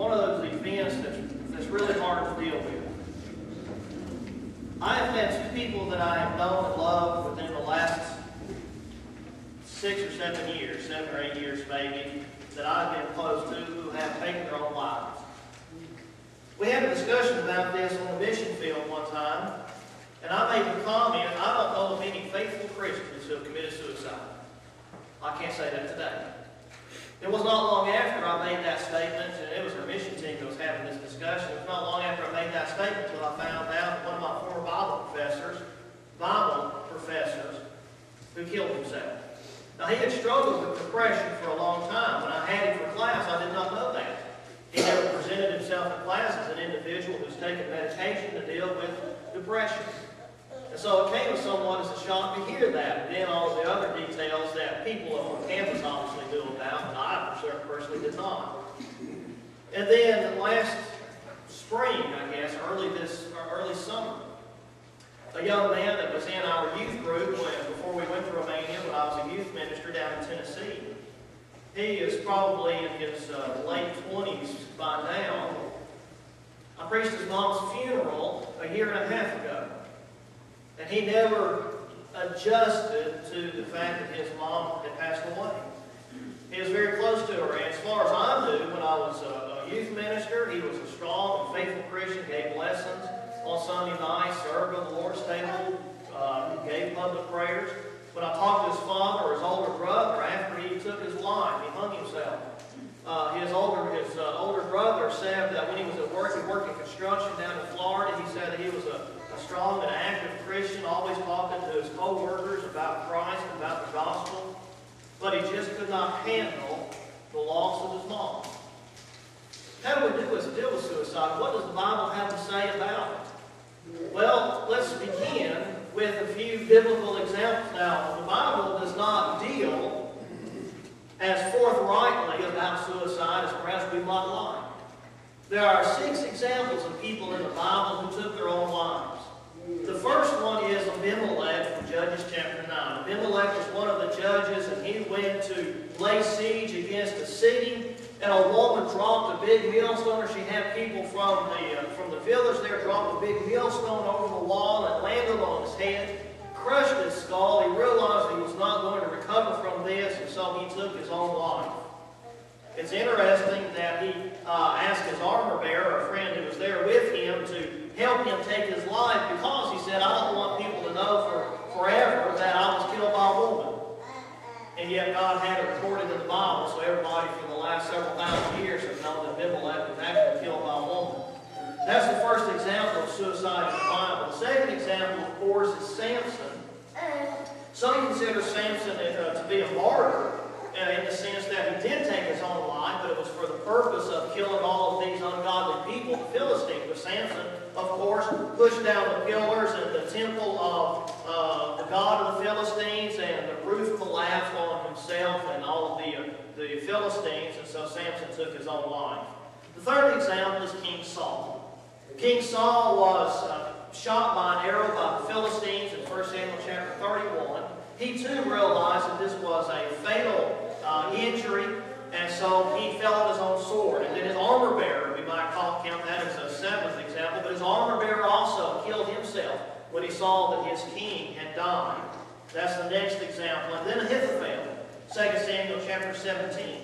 one of those events that's really hard to deal with. I have had two people that I have known and loved within the last 6 or 7 years, 7 or 8 years maybe, that I've been close to who have taken their own lives. We had a discussion about this on the mission field one time, and I made the comment, I don't know of any faithful Christians who have committed suicide. I can't say that today. It was not long after I made that statement, and it was our mission team that was having this discussion. It was not long after I made that statement until I found out one of my former Bible professors who killed himself. Now, he had struggled with depression for a long time. When I had him for class, I did not know that. He never presented himself in class as an individual who's taken medication to deal with depression. And so it came as somewhat as a shock to hear that, and then all the other details that people on campus obviously knew about, and I personally did not. And then last spring, I guess, early summer, a young man that was in our youth group before we went to Romania when I was a youth minister down in Tennessee. He is probably in his late 20s by now. I preached his mom's funeral a year and a half ago. And he never adjusted to the fact that his mom had passed away. He was very close to her. And as far as I knew, when I was a youth minister, he was a strong and faithful Christian, gave lessons on Sunday nights, served on the Lord's table, gave public prayers. When I talked to his father or his older brother after he took his life, he hung himself. His older brother said that when he was at work, he worked in construction down in Florida. He said that he was a strong and active Christian, always talking to his co-workers about Christ and about the gospel. But he just could not handle the loss of his mom. How do we deal with suicide? What does the Bible have to say about it? Well, let's begin with a few biblical examples. Now, the Bible does not deal as forthrightly about suicide as perhaps we might like. There are 6 examples of people in the Bible who took their own lives. The first one is Abimelech from Judges chapter 9. Abimelech was one of the judges, and he went to lay siege against a city, and a woman dropped a big millstone, or she had people from the village there drop a big millstone over the wall and landed on his head, crushed his skull. He realized he was not going to recover from this, and so he took his own life. It's interesting that he asked his armor bearer, a friend who was there with him, to help him take his life because he said, I don't want people to know for forever that I was killed by a woman. And yet God had it recorded in the Bible, so everybody for the last several thousand years has known that Abimelech was actually killed by a woman. That's the first example of suicide in the Bible. The second example, of course, is Samson. Some consider Samson to be a martyr, in the sense that he did take his own life, but it was for the purpose of killing all of these ungodly people, the Philistines. But Samson, of course, pushed down the pillars in the temple of the god of the Philistines, and the roof collapsed on himself and all of the Philistines, and so Samson took his own life. The third example is King Saul. King Saul was shot by an arrow by the Philistines in 1 Samuel chapter 31. He too realized that this was a fatal injury, and so he fell on his own sword. And then his armor bearer, we might count that as a 7th example, but his armor bearer also killed himself when he saw that his king had died. That's the next example. And then Ahithophel, 2 Samuel chapter 17.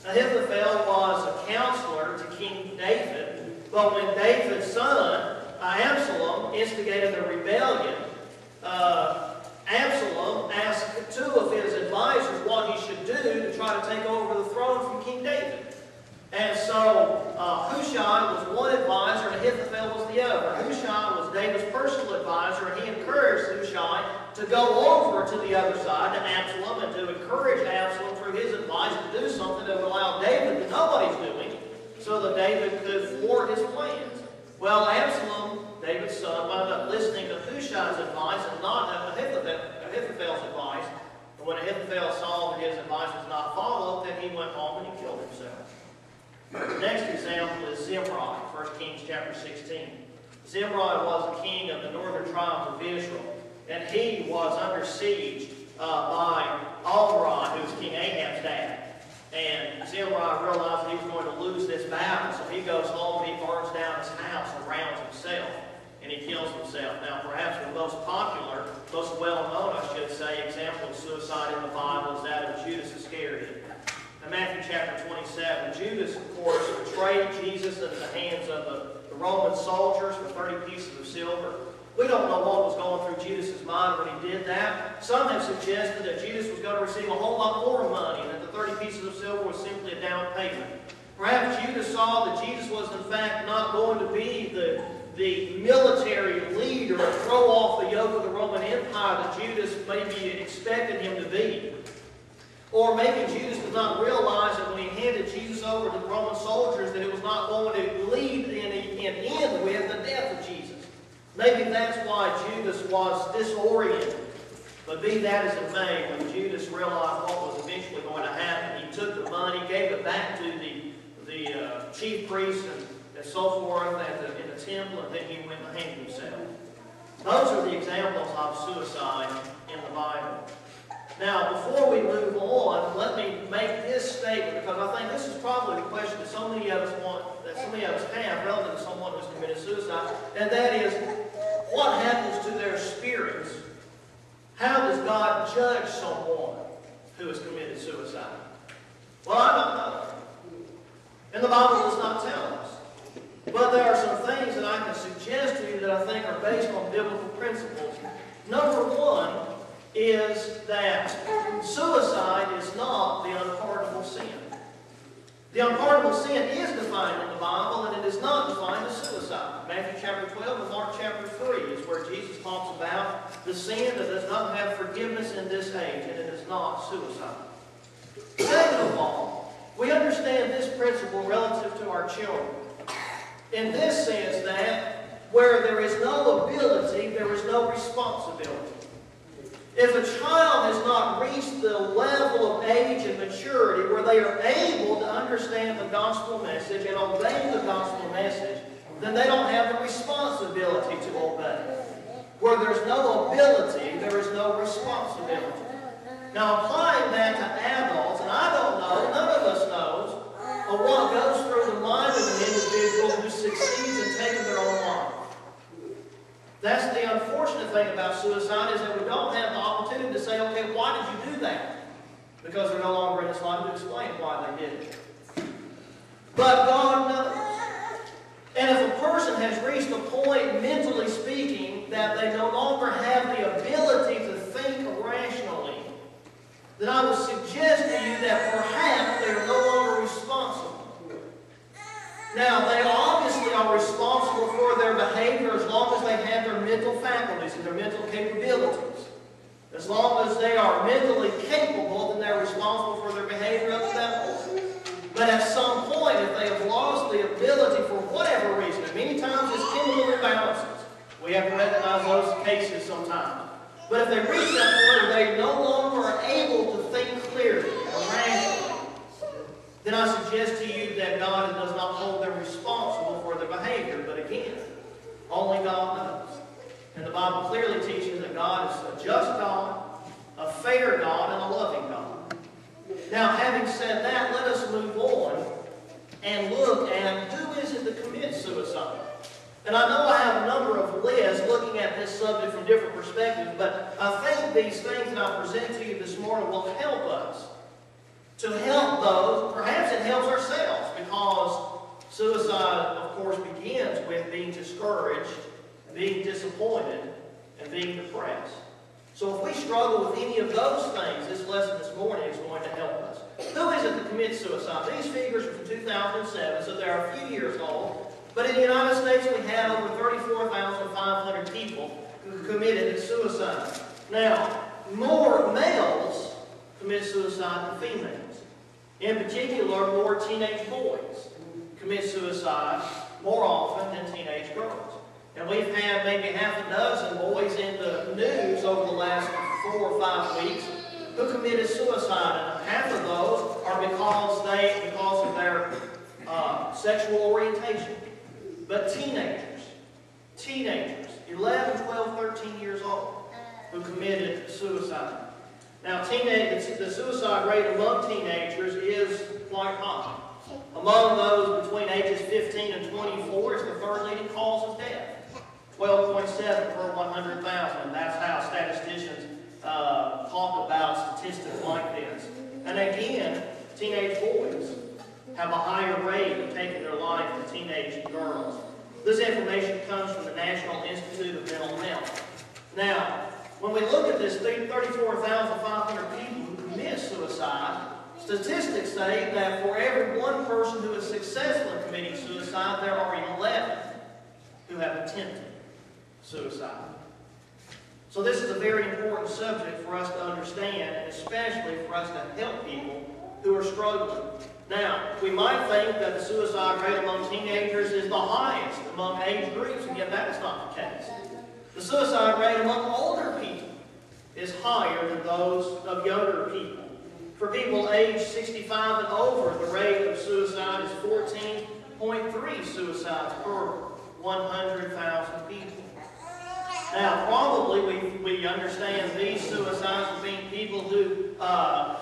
Ahithophel was a counselor to King David, but when David's son, Absalom, instigated a rebellion, Absalom asked 2 of his advisors what he should do to try to take over the throne from King David. And so Hushai was one advisor and Ahithophel was the other. Hushai was David's personal advisor, and he encouraged Hushai to go over to the other side, to Absalom, and to encourage Absalom through his advice to do something that would allow David to know what he's doing, so that David could thwart his plans. Well, Absalom, David's son, wound up listening to Hushai's advice and not Ahithophel's advice. And when Ahithophel saw that his advice was not followed, then he went home and he killed himself. The next example is Zimri, 1 Kings chapter 16. Zimri was a king of the northern tribes of Israel, and he was under siege by Omri, who was King Ahab's dad. And Zimri realized he was going to lose this battle, so he most well-known, I should say, example of suicide in the Bible is that of Judas Iscariot. In Matthew chapter 27, Judas, of course, betrayed Jesus into the hands of the Roman soldiers for 30 pieces of silver. We don't know what was going through Judas' mind when he did that. Some have suggested that Judas was going to receive a whole lot more money, and that the 30 pieces of silver was simply a down payment. Perhaps Judas saw that Jesus was in fact not going to be the military leader or throw off the yoke of the Roman Empire that Judas maybe expected him to be. Or maybe Judas did not realize that when he handed Jesus over to the Roman soldiers that it was not going to lead and end with the death of Jesus. Maybe that's why Judas was disoriented. But be that as it may, when Judas realized what was eventually going to happen, he took the money, gave it back to the chief priests and so forth in the temple, and then he went and hanged himself. Those are the examples of suicide in the Bible. Now, before we move on, let me make this statement, because I think this is probably the question that so many of us have relative to someone who's committed suicide, and that is, what happens to their spirits? How does God judge someone who has committed suicide? Well, I don't know. And the Bible does not tell us. But there are some things that I can suggest to you that I think are based on biblical principles. Number one is that suicide is not the unpardonable sin. The unpardonable sin is defined in the Bible, and it is not defined as suicide. Matthew chapter 12 and Mark chapter 3 is where Jesus talks about the sin that does not have forgiveness in this age, and it is not suicide. Second of all, we understand this principle relative to our children. In this sense that where there is no ability, there is no responsibility. If a child has not reached the level of age and maturity where they are able to understand the gospel message and obey the gospel message, then they don't have the responsibility to obey. Where there's no ability, there is no responsibility. Now, applying that to adults, and I don't know, none of us knows, of what goes through the mind of an individual who succeeds in taking their own life. That's the unfortunate thing about suicide, is that we don't have the opportunity to say, okay, why did you do that? Because they're no longer in this life to explain why they did it. But God knows. And if a person has reached a point, mentally speaking, that they no longer have the ability to think rationally, then I would suggest to you that perhaps they are no longer responsible. Now, they obviously are responsible for their behavior as long as they have their mental faculties and their mental capabilities. As long as they are mentally capable, then they're responsible for their behavior up to that point. But at some point, if they have lost the ability for whatever reason, and many times it's chemical imbalances, we have to recognize those cases sometimes. But if they reach that point where they no longer are able to think clearly or rationally, then I suggest to you that God does not hold them responsible for their behavior. But again, only God knows. And the Bible clearly teaches that God is a just God, a fair God, and a loving God. Now, having said that, let us move on and look at who is it that commits suicide. And I know I have a number of lists looking at this subject from different perspectives, but I think these things that I present to you this morning will help us. To help those, perhaps it helps ourselves, because suicide, of course, begins with being discouraged, being disappointed, and being depressed. So if we struggle with any of those things, this lesson this morning is going to help us. Who is it that commits suicide? These figures are from 2007, so they're a few years old. But in the United States, we had over 34,500 people who committed suicide. Now, more males commit suicide than females. In particular, more teenage boys commit suicide more often than teenage girls. And we've had maybe half a dozen boys in the news over the last 4 or 5 weeks who committed suicide. And half of those are because of their sexual orientation. But teenagers, 11, 12, 13 years old, who committed suicide. Now, the suicide rate among teenagers is quite high. Among those between ages 15 and 24, it's the third leading cause of death. 12.7 per 100,000. That's how statisticians talk about statistics like this. And again, teenage boys have a higher rate of taking their life than teenage girls. This information comes from the National Institute of Mental Health. Now, when we look at this 34,500 people who commit suicide, statistics say that for every one person who is successful in committing suicide, there are 11 who have attempted suicide. So this is a very important subject for us to understand, and especially for us to help people who are struggling. Now, we might think that the suicide rate among teenagers is the highest among age groups, and yet that is not the case. The suicide rate among older people is higher than those of younger people. For people aged 65 and over, the rate of suicide is 14.3 suicides per 100,000 people. Now, probably we understand these suicides as being people who all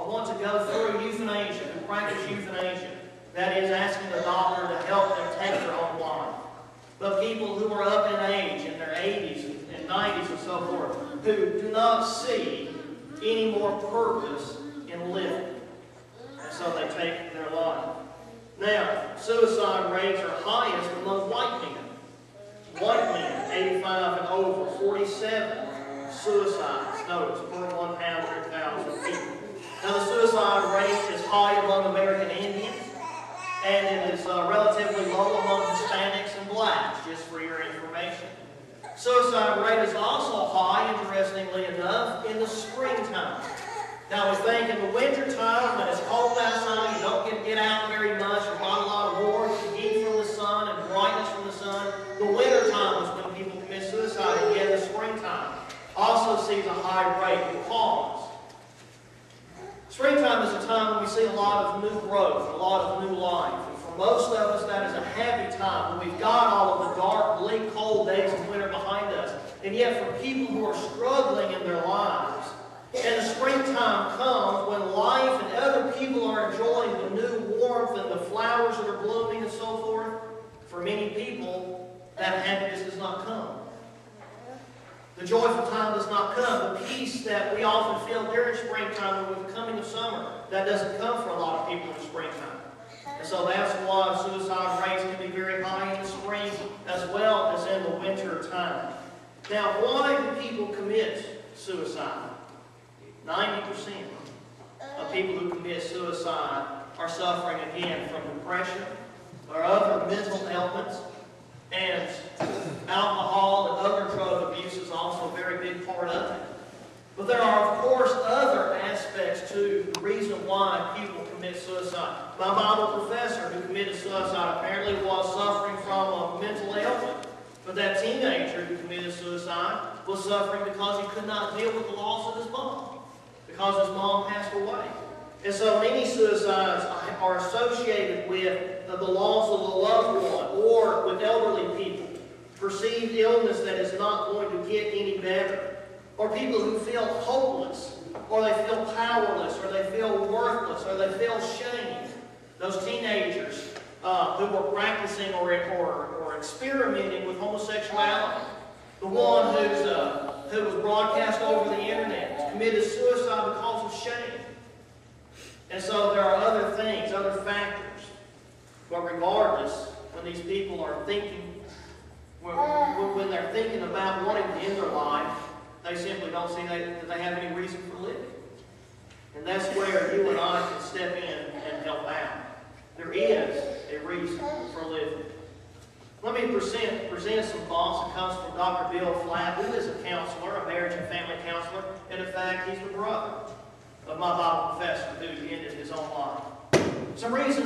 want to go through euthanasia, who practice euthanasia. That is, asking the doctor to help them take their own life. But people who are up in age, in their 80s and 90s and so forth, who do not see any more purpose in living. And so they take their life. Now, suicide rates are highest among white men. White men, 85 and over, 47 suicides, notice, per 100,000 people. Now, the suicide rate is high among American Indians, and it is relatively low among Hispanics and blacks, just for your information. Suicide rate is also high, interestingly enough, in the springtime. Now, we think in the wintertime, when it's cold outside, you don't get out very much, there's not a lot of warmth, heat from the sun, and brightness from the sun. The wintertime is when people commit suicide, and yet the springtime also sees a high rate because springtime is a time when we see a lot of new growth, a lot of new life. And for most of us, that is a happy time when we've got all of the dark, bleak, cold days of winter behind us. And yet for people who are struggling in their lives, and the springtime comes when life and other people are enjoying the new warmth and the flowers that are blooming and so forth, for many people, that happiness does not come. The joyful time does not come. The peace that we often feel during springtime and with the coming of summer, that doesn't come for a lot of people in springtime. And so that's why suicide rates can be very high in the spring as well as in the winter time. Now, why do people commit suicide? 90% of people who commit suicide are suffering again from depression or other mental ailments, and alcohol and other drug abuse is also a very big part of it. But there are, of course, other aspects to the reason why people commit suicide. My Bible professor who committed suicide apparently was suffering from a mental ailment. But that teenager who committed suicide was suffering because he could not deal with the loss of his mom, because his mom passed away. And so many suicides are associated with the loss of a loved one, or with elderly people, perceived illness that is not going to get any better, or people who feel hopeless, or they feel powerless, or they feel worthless, or they feel shame. Those teenagers who were practicing or experimenting with homosexuality, the one who was broadcast over the internet, committed suicide because of shame. And so there are other things, other factors. But regardless, when these people are thinking, when they're thinking about wanting to end their life, they simply don't see that they have any reason for living. And that's where you and I can step in and help out. There is a reason for living. Let me present some thoughts that comes from Dr. Bill Flatt, who is a counselor, a marriage and family counselor, and in fact, he's the brother of my Bible professor who ended his own life. Some reasons